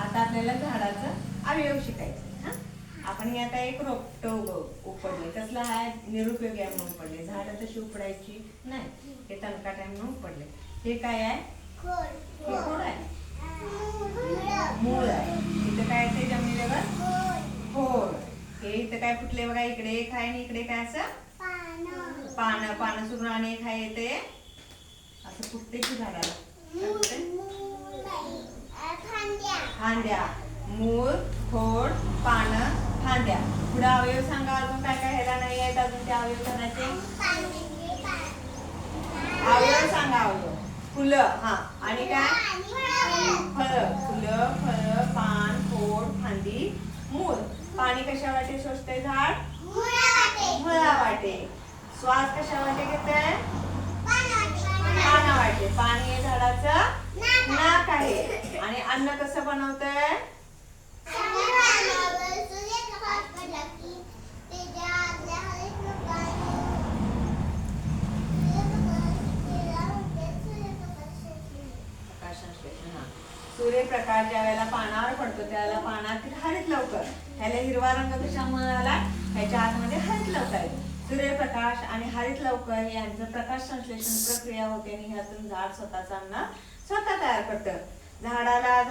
आता आपल्याला झाडाचं अवयव शिकायचं हा. आपण हे आता एक रोपटं उपडले, कसलं आहे निरुपयोगी आहे म्हणून पडले. झाडं तशी उपडायची नाही, हे तणकाट आहे म्हणून उपडले. हे काय आहे? खोड आहे, मूळ आहे. इथं काय ते जमिनीवर खोड. हे इथं काय फुटले बघा, इकडे एक आहे आणि इकडे काय असं पानं. पानं सुरून आणि एक आहे ते असं फुटते की झाडाला फांद्या. मूळ, खोड, पानं, फांद्या. पुढे अवयव सांगा अजून काय काय ह्याला नाही आहेत अजून ते अवयव करायचे. अवयव सांगा. अवयव फुलं हा आणि काय फळं. फुलं, फळं, पान, खोड, फांदी, मूळ. पाणी कशा वाटे शोषते झाड? मुळा वाटे. श्वास कशा वाटे घेते? पाना वाटे. पाणी हे झाडाचं नाक आहे. आणि अन्न कसं बनवतंय? सूर्यप्रकाश ज्या वेळेला पानावर पडतो त्यावेळेला पानातील हरित लवकर. ह्याला हिरवा रंग कशामुळे आला? ह्याच्या आतमध्ये हरित लवकर आहे. सूर्यप्रकाश आणि हरित लवकर यांचं प्रकाश संश्लेषण प्रक्रिया होते आणि ह्यातून झाड स्वतःचं अन्न स्वतः तयार करतं. झाडाला